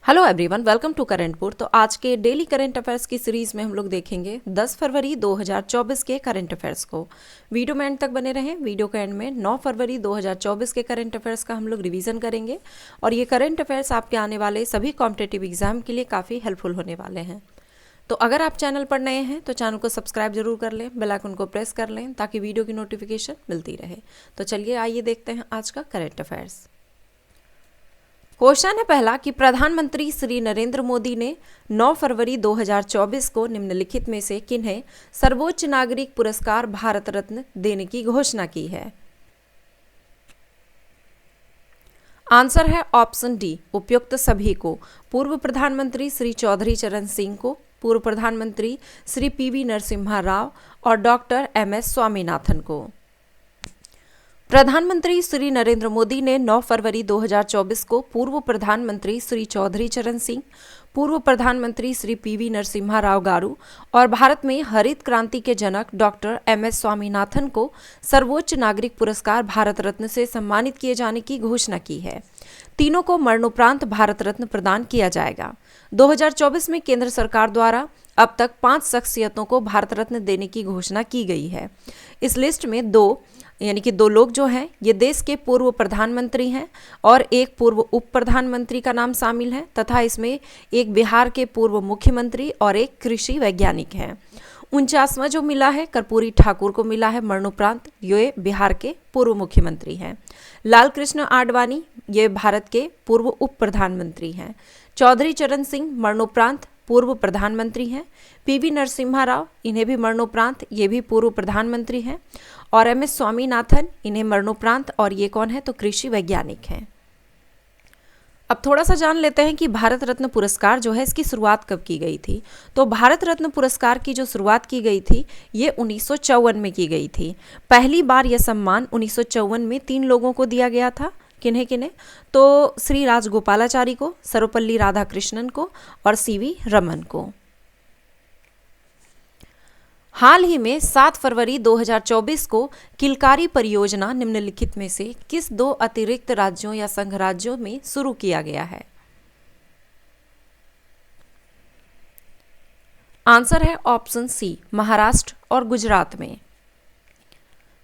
Hello everyone, welcome to Currentpur. तो आज के डेली करंट अफेयर्स की सीरीज में हम लोग देखेंगे 10 फरवरी 2024 के करंट अफेयर्स को। वीडियो में एंड तक बने रहें। वीडियो के एंड में 9 फरवरी 2024 के करंट अफेयर्स का हम लोग रिवीजन करेंगे और ये करंट अफेयर्स आपके आने वाले सभी कॉम्पिटिटिव एग्जाम के लिए काफ़ी हेल्पफुल होने वाले हैं। तो अगर आप चैनल पर नए हैं तो चैनल को सब्सक्राइब जरूर कर लें, बेल आइकन को प्रेस कर लें ताकि वीडियो की नोटिफिकेशन मिलती रहे। तो चलिए आइए देखते हैं आज का करंट अफेयर्स। क्वेश्चन है पहला कि प्रधानमंत्री श्री नरेंद्र मोदी ने 9 फरवरी 2024 को निम्नलिखित में से किन्हें सर्वोच्च नागरिक पुरस्कार भारत रत्न देने की घोषणा की है। आंसर है ऑप्शन डी, उपयुक्त सभी को। पूर्व प्रधानमंत्री श्री चौधरी चरण सिंह को, पूर्व प्रधानमंत्री श्री पीवी नरसिम्हा राव और डॉक्टर एमएस स्वामीनाथन को। प्रधानमंत्री श्री नरेंद्र मोदी ने 9 फरवरी 2024 को पूर्व प्रधानमंत्री श्री चौधरी चरण सिंह, पूर्व प्रधानमंत्री श्री पीवी नरसिम्हा राव गारू और भारत में हरित क्रांति के जनक डॉक्टर एमएस स्वामीनाथन को सर्वोच्च नागरिक पुरस्कार भारत रत्न से सम्मानित किए जाने की घोषणा की है। तीनों को मरणोपरांत भारत रत्न प्रदान किया जाएगा। 2024 में केंद्र सरकार द्वारा अब तक 5 शख्सियतों को भारत रत्न देने की घोषणा की गई है। इस लिस्ट में दो लोग जो हैं ये देश के पूर्व प्रधानमंत्री हैं और एक पूर्व उप प्रधानमंत्री का नाम शामिल है तथा इसमें एक बिहार के पूर्व मुख्यमंत्री और एक कृषि वैज्ञानिक हैं। 49वां जो मिला है कर्पूरी ठाकुर को मिला है मरणोपरांत, ये बिहार के पूर्व मुख्यमंत्री हैं। लाल कृष्ण आडवाणी ये भारत के पूर्व उप प्रधानमंत्री हैं। चौधरी चरण सिंह मरणोपरांत पूर्व प्रधानमंत्री हैं। पीवी नरसिम्हा राव इन्हें भी मरणोपरांत ये भी पूर्व प्रधानमंत्री हैं और एमएस स्वामीनाथन इन्हें मरणोपरांत और ये कौन है तो कृषि वैज्ञानिक हैं। अब थोड़ा सा जान लेते हैं कि भारत रत्न पुरस्कार जो है इसकी शुरुआत कब की गई थी। तो भारत रत्न पुरस्कार की जो शुरुआत की गई थी ये 1954 में की गई थी। पहली बार यह सम्मान 1954 में 3 लोगों को दिया गया था। किन्हें किन्हें तो श्री राजगोपालाचारी को, सर्वपल्ली राधाकृष्णन को और सीवी रमन को। हाल ही में 7 फरवरी 2024 को किलकारी परियोजना निम्नलिखित में से किस 2 अतिरिक्त राज्यों या संघ राज्यों में शुरू किया गया है। आंसर है ऑप्शन सी, महाराष्ट्र और गुजरात में।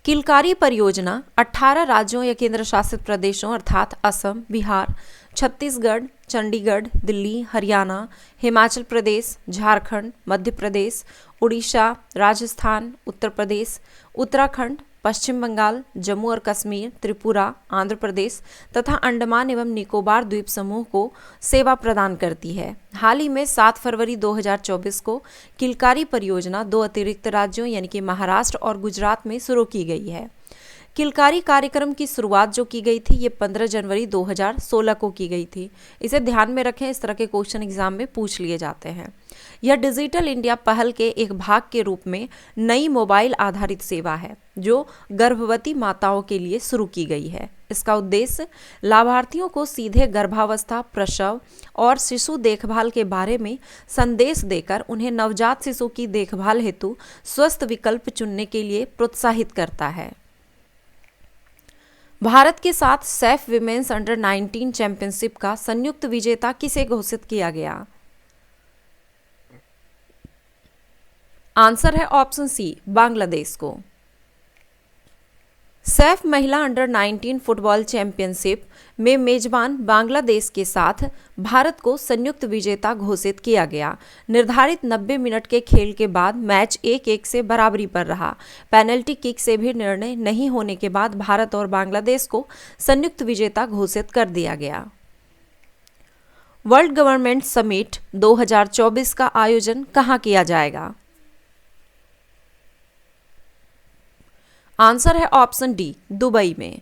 किलकारी परियोजना 18 राज्यों या केंद्र शासित प्रदेशों अर्थात असम, बिहार, छत्तीसगढ़, चंडीगढ़, दिल्ली, हरियाणा, हिमाचल प्रदेश, झारखंड, मध्य प्रदेश, उड़ीसा, राजस्थान, उत्तर प्रदेश, उत्तराखंड, पश्चिम बंगाल, जम्मू और कश्मीर, त्रिपुरा, आंध्र प्रदेश तथा अंडमान एवं निकोबार द्वीप समूह को सेवा प्रदान करती है। हाल ही में 7 फरवरी 2024 को किलकारी परियोजना 2 अतिरिक्त राज्यों यानी कि महाराष्ट्र और गुजरात में शुरू की गई है। किलकारी कार्यक्रम की शुरुआत जो की गई थी ये 15 जनवरी 2016 को की गई थी। इसे ध्यान में रखें, इस तरह के क्वेश्चन एग्जाम में पूछ लिए जाते हैं। यह डिजिटल इंडिया पहल के एक भाग के रूप में नई मोबाइल आधारित सेवा है जो गर्भवती माताओं के लिए शुरू की गई है। इसका उद्देश्य लाभार्थियों को सीधे गर्भावस्था, प्रसव और शिशु देखभाल के बारे में संदेश देकर उन्हें नवजात शिशु की देखभाल हेतु स्वस्थ विकल्प चुनने के लिए प्रोत्साहित करता है। भारत के साथ सैफ विमेंस अंडर 19 चैंपियनशिप का संयुक्त विजेता किसे घोषित किया गया। आंसर है ऑप्शन सी, बांग्लादेश को। सैफ महिला अंडर 19 फुटबॉल चैंपियनशिप में मेजबान बांग्लादेश के साथ भारत को संयुक्त विजेता घोषित किया गया। निर्धारित 90 मिनट के खेल के बाद मैच 1-1 से बराबरी पर रहा। पेनल्टी किक से भी निर्णय नहीं होने के बाद भारत और बांग्लादेश को संयुक्त विजेता घोषित कर दिया गया। वर्ल्ड गवर्नमेंट समिट 2024 का आयोजन कहाँ किया जाएगा। आंसर है ऑप्शन डी, दुबई में।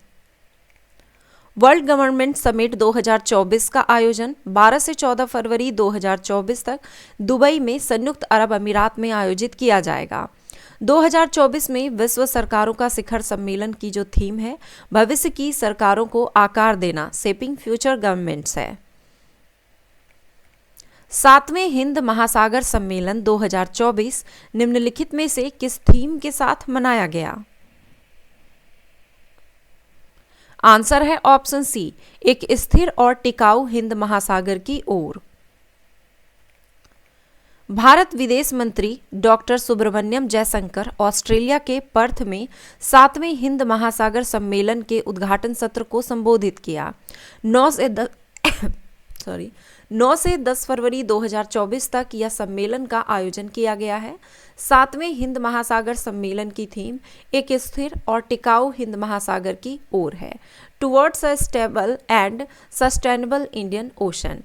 वर्ल्ड गवर्नमेंट समिट 2024 का आयोजन 12 से 14 फरवरी 2024 तक दुबई में संयुक्त अरब अमीरात में आयोजित किया जाएगा। 2024 में विश्व सरकारों का शिखर सम्मेलन की जो थीम है भविष्य की सरकारों को आकार देना, शेपिंग फ्यूचर गवर्नमेंट्स है। 7वें हिंद महासागर सम्मेलन 2024 निम्नलिखित में से किस थीम के साथ मनाया गया। आंसर है ऑप्शन सी, एक स्थिर और टिकाऊ हिंद महासागर की ओर। भारत विदेश मंत्री डॉक्टर सुब्रमण्यम जयशंकर ऑस्ट्रेलिया के पर्थ में 7वें हिंद महासागर सम्मेलन के उद्घाटन सत्र को संबोधित किया। 9 से 10 फरवरी 2024 तक यह सम्मेलन का आयोजन किया गया है। 7वें हिंद महासागर सम्मेलन की थीम एक स्थिर और टिकाऊ हिंद महासागर की ओर है, towards a stable and sustainable Indian ocean.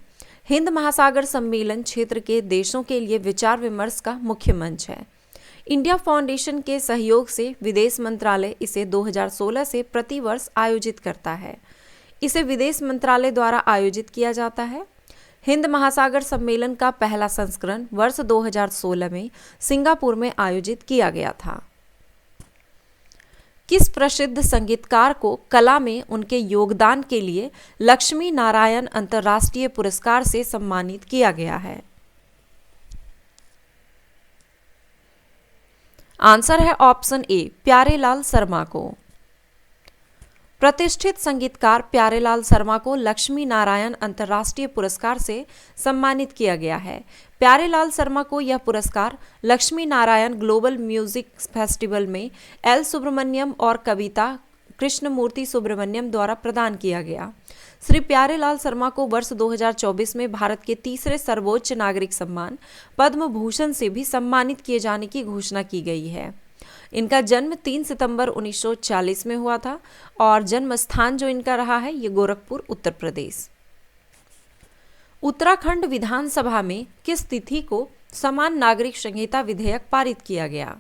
Hind महासागर सम्मेलन क्षेत्र के देशों के लिए विचार विमर्श का मुख्य मंच है। इंडिया फाउंडेशन के सहयोग से विदेश मंत्रालय इसे 2016 से प्रतिवर्ष आयोजित करता है। इसे विदेश मंत्रालय द्वारा आयोजित किया जाता है। हिंद महासागर सम्मेलन का पहला संस्करण वर्ष 2016 में सिंगापुर में आयोजित किया गया था। किस प्रसिद्ध संगीतकार को कला में उनके योगदान के लिए लक्ष्मी नारायण अंतर्राष्ट्रीय पुरस्कार से सम्मानित किया गया है? आंसर है ऑप्शन ए, प्यारेलाल शर्मा को। प्रतिष्ठित संगीतकार प्यारेलाल शर्मा को लक्ष्मी नारायण अंतर्राष्ट्रीय पुरस्कार से सम्मानित किया गया है। प्यारेलाल शर्मा को यह पुरस्कार Lakshmi Narayan global music festival में एल सुब्रमण्यम और कविता कृष्णमूर्ति सुब्रमण्यम द्वारा प्रदान किया गया। श्री प्यारेलाल शर्मा को वर्ष 2024 में भारत के तीसरे सर्वोच्च नागरिक सम्मान पद्म भूषण से भी सम्मानित किए जाने की घोषणा की गई है। इनका जन्म 3 सितंबर 1940 में हुआ था और जन्म स्थान जो इनका रहा है ये गोरखपुर, उत्तर प्रदेश। उत्तराखंड विधानसभा में किस तिथि को समान नागरिक संहिता विधेयक पारित किया गया?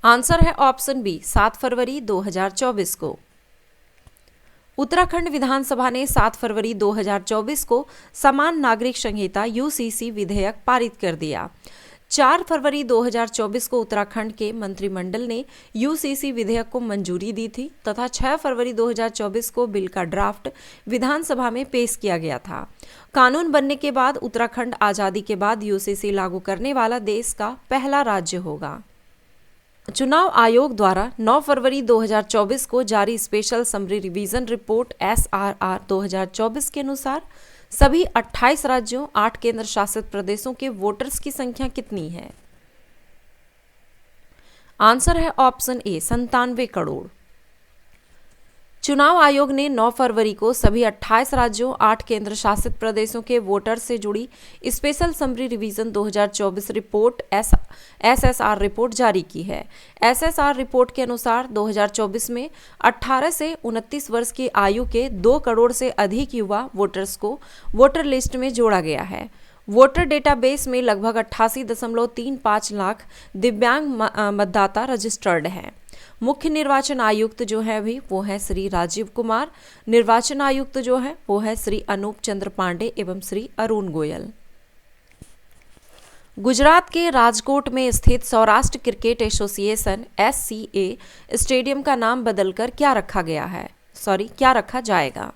आंसर है ऑप्शन बी, 7 फरवरी 2024 को। उत्तराखंड विधानसभा ने 7 फरवरी 2024 को समान नागरिक संहिता यूसीसी विधेयक पारित कर दिया। 4 फरवरी 2024 को उत्तराखंड के मंत्रिमंडल ने यूसीसी विधेयक को मंजूरी दी थी तथा 6 फरवरी 2024 को बिल का ड्राफ्ट विधानसभा में पेश किया गया था। कानून बनने के बाद उत्तराखंड आज़ादी के बाद यूसीसी लागू करने वाला देश का पहला राज्य होगा। चुनाव आयोग द्वारा 9 फरवरी 2024 को जारी special summary revision report SRR 2024 के अनुसार सभी 28 राज्यों 8 केंद्र शासित प्रदेशों के वोटर्स की संख्या कितनी है? आंसर है ऑप्शन ए, 97 करोड़। चुनाव आयोग ने 9 फरवरी को सभी 28 राज्यों 8 केंद्र शासित प्रदेशों के वोटर से जुड़ी special summary revision 2024 report SSR report जारी की है। SSR रिपोर्ट के अनुसार 2024 में 18 से 29 वर्ष की आयु के 2 करोड़ से अधिक युवा वोटर्स को वोटर लिस्ट में जोड़ा गया है। वोटर डेटाबेस में लगभग 88.35 लाख दिव्यांग मतदाता रजिस्टर्ड हैं। मुख्य निर्वाचन आयुक्त जो है अभी वो है श्री राजीव कुमार, निर्वाचन आयुक्त जो है वो है श्री अनूप चंद्र पांडे एवं श्री अरुण गोयल। गुजरात के राजकोट में स्थित Saurashtra cricket association SCA stadium का नाम बदलकर क्या रखा जाएगा?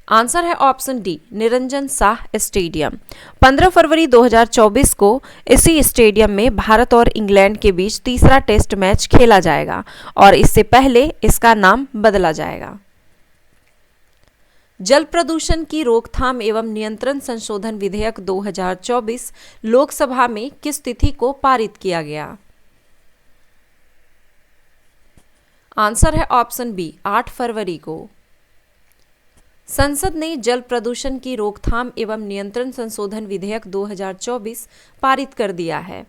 आंसर है option D, Niranjan Shah stadium. 15 फरवरी 2024 को इसी स्टेडियम में भारत और इंग्लैंड के बीच तीसरा टेस्ट मैच खेला जाएगा और इससे पहले इसका नाम बदला जाएगा। जल प्रदूषण की रोकथाम एवं नियंत्रण संशोधन विधेयक 2024 लोकसभा में किस तिथि को पारित किया गया? आंसर है ऑप्शन बी, 8 फरवरी को। संसद ने जल प्रदूषण की रोकथाम एवं नियंत्रण संशोधन विधेयक 2024 पारित कर दिया है।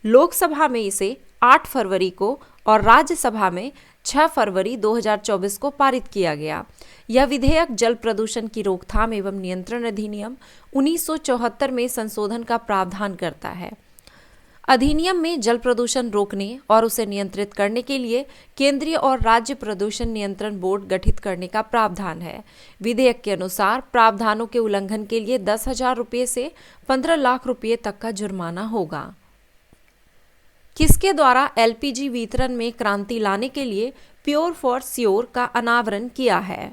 लोकसभा में इसे 8 फरवरी को और राज्यसभा में 6 फरवरी 2024 को पारित किया गया। यह विधेयक जल प्रदूषण की रोकथाम एवं नियंत्रण अधिनियम 1974 में संशोधन का प्रावधान करता है। अधिनियम में जल प्रदूषण रोकने और उसे नियंत्रित करने के लिए केंद्रीय और राज्य प्रदूषण नियंत्रण बोर्ड गठित करने का प्रावधान है। विधेयक के अनुसार प्रावधानों के उल्लंघन के लिए 10,000 रुपये से 15 लाख रुपये तक का जुर्माना होगा। किसके द्वारा LPG वितरण में क्रांति लाने के लिए प्योर फॉर श्योर का अनावरण किया है?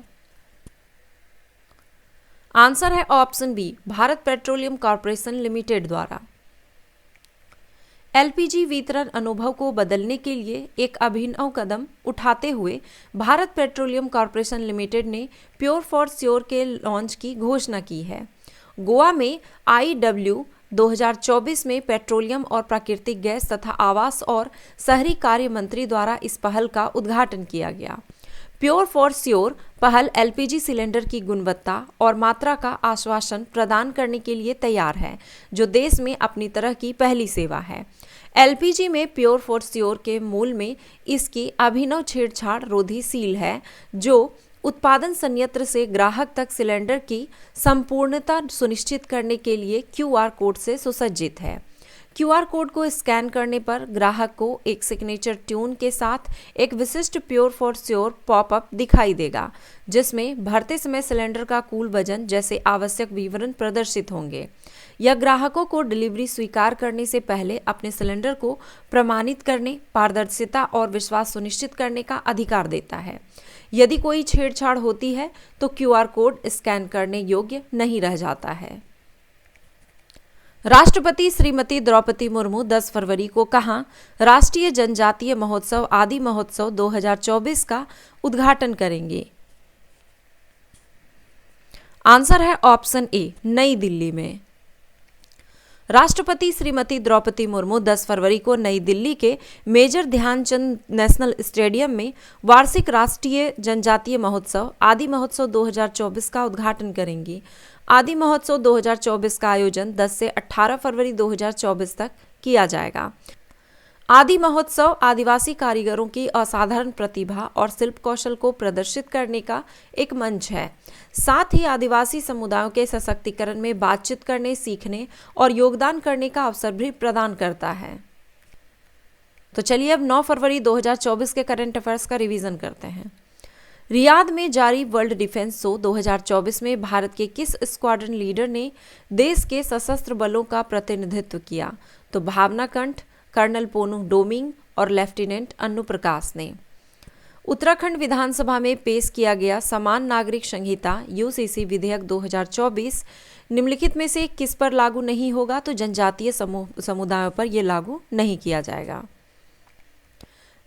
आंसर है option B, Bharat petroleum corporation limited द्वारा। एलपीजी वितरण अनुभव को बदलने के लिए एक अभिनव कदम उठाते हुए भारत पेट्रोलियम कॉर्पोरेशन लिमिटेड ने प्योर फॉर श्योर के लॉन्च की घोषणा की है। गोवा में IW 2024 में पेट्रोलियम और प्राकृतिक गैस तथा आवास और शहरी कार्य मंत्री द्वारा इस पहल का उद्घाटन किया गया। प्योर फॉर श्योर पहल एलपीजी सिलेंडर की गुणवत्ता और मात्रा का आश्वासन प्रदान करने के लिए तैयार है, जो देश में अपनी तरह की पहली सेवा है। एलपीजी में प्योर फॉर श्योर के मूल में इसकी अभिनव छेड़छाड़ रोधी सील है, जो उत्पादन संयंत्र से ग्राहक तक सिलेंडर की संपूर्णता सुनिश्चित करने के लिए QR कोड से सुसज्जित है। QR कोड को स्कैन करने पर ग्राहक को एक सिग्नेचर ट्यून के साथ एक विशिष्ट प्योर फॉर श्योर पॉपअप दिखाई देगा, जिसमें भरते समय सिलेंडर का कुल वजन जैसे आवश्यक विवरण प्रदर्शित होंगे। यह ग्राहकों को डिलीवरी स्वीकार करने से पहले अपने सिलेंडर को प्रमाणित करने, पारदर्शिता और विश्वास सुनिश्चित करने का अधिकार देता है। यदि कोई छेड़छाड़ होती है तो QR कोड स्कैन करने योग्य नहीं रह जाता है। राष्ट्रपति श्रीमती द्रौपदी मुर्मू 10 फरवरी को कहाँ राष्ट्रीय जनजातीय महोत्सव आदि महोत्सव 2024 का उद्घाटन करेंगे? आंसर है ऑप्शन ए, नई दिल्ली में। राष्ट्रपति श्रीमती द्रौपदी मुर्मू 10 फरवरी को नई दिल्ली के मेजर ध्यानचंद नेशनल स्टेडियम में वार्षिक राष्ट्रीय जनजातीय महोत्सव आदि महोत्सव 2024 का उद्घाटन करेंगी। आदि महोत्सव 2024 का आयोजन 10 से 18 फरवरी 2024 तक किया जाएगा। आदि महोत्सव आदिवासी कारीगरों की असाधारण प्रतिभा और शिल्प कौशल को प्रदर्शित करने का एक मंच है। साथ ही आदिवासी समुदायों के सशक्तिकरण में बातचीत करने, सीखने और योगदान करने का अवसर भी प्रदान करता है। तो चलिए अब 9 फरवरी 2024 के करंट अफेयर्स का रिवीजन करते हैं। रियाद में जारी वर्ल्ड डिफेंस शो 2024 में भारत के किस स्क्वाड्रन लीडर ने देश के सशस्त्र बलों का प्रतिनिधित्व किया? तो भावना कंठ, कर्नल पोनू डोमिंग और लेफ्टिनेंट अन्नू प्रकाश ने। उत्तराखंड विधानसभा में पेश किया गया समान नागरिक संहिता UCC विधेयक 2024 निम्नलिखित में से किस पर लागू नहीं होगा? तो जनजातीय समुदायों पर यह लागू नहीं किया जाएगा।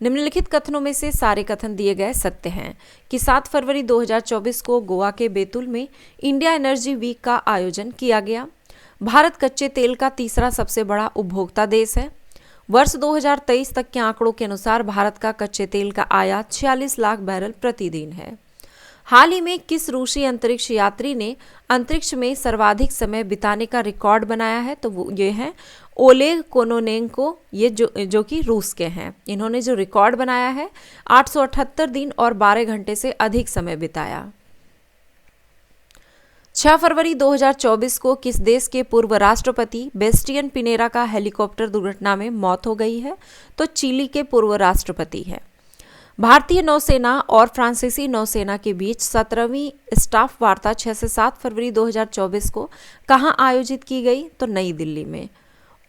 निम्नलिखित कथनों में से सारे कथन दिए गए सत्य हैं कि 7 फरवरी 2024 को गोवा के बैतूल में इंडिया एनर्जी वीक का आयोजन किया गया। भारत कच्चे तेल का तीसरा सबसे बड़ा उपभोक्ता देश है। वर्ष 2023 तक के आंकड़ों के अनुसार भारत का कच्चे तेल का आयात 46 लाख बैरल प्रतिदिन है। हाल ही में किस रूसी अंतरिक्ष यात्री ने अंतरिक्ष में सर्वाधिक समय बिताने का रिकॉर्ड बनाया है? तो वो ये है ओलेग कोनोनेंको, ये जो कि रूस के हैं। इन्होंने जो रिकॉर्ड बनाया है 878 दिन और 12 घंटे से अधिक समय बिताया। 6 फरवरी 2024 को किस देश के पूर्व राष्ट्रपति बेस्टियन पिनेरा का हेलीकॉप्टर दुर्घटना में मौत हो गई है? तो चिली के पूर्व राष्ट्रपति है। भारतीय नौसेना और फ्रांसीसी नौसेना के बीच 17वीं स्टाफ वार्ता 6 से 7 फरवरी 2024 को कहां आयोजित की गई? तो नई दिल्ली में।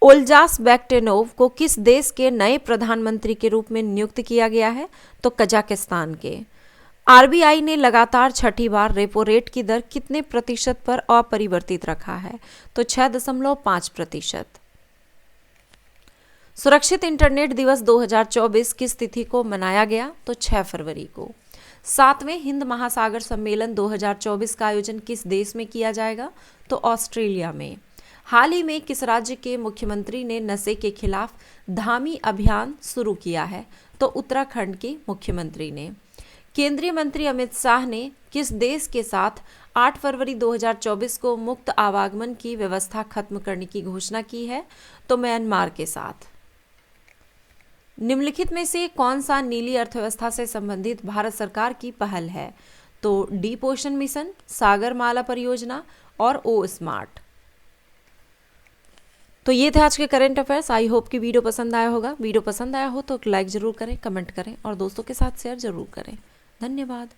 ओल्जास बैक्टेनोव को किस देश के नए प्रधानमंत्री के रूप में नियुक्त किया गया है? तो कजाकिस्तान के। RBI ने लगातार छठी बार रेपो रेट की दर कितने प्रतिशत पर अपरिवर्तित रखा है? तो 6.5%। सुरक्षित इंटरनेट दिवस 2024 किस तिथि को मनाया गया? तो 6 फरवरी को। 7वें हिंद महासागर सम्मेलन 2024 का आयोजन किस देश में किया जाएगा? तो ऑस्ट्रेलिया में। हाल ही में किस राज्य के मुख्यमंत्री ने नशे के खिलाफ धामी अभियान शुरू किया है? तो उत्तराखंड के मुख्यमंत्री ने। केंद्रीय मंत्री अमित शाह ने किस देश के साथ 8 फरवरी 2024 को मुक्त आवागमन की व्यवस्था खत्म करने की घोषणा की है? तो म्यांमार के साथ। निम्नलिखित में से कौन सा नीली अर्थव्यवस्था से संबंधित भारत सरकार की पहल है? तो डीप ओशन मिशन, सागरमाला परियोजना और ओ स्मार्ट। तो ये थे आज के करंट अफेयर्स। आई होप कि वीडियो पसंद आया होगा। वीडियो पसंद आया हो तो लाइक जरूर करें, कमेंट करें और दोस्तों के साथ शेयर जरूर करें। धन्यवाद।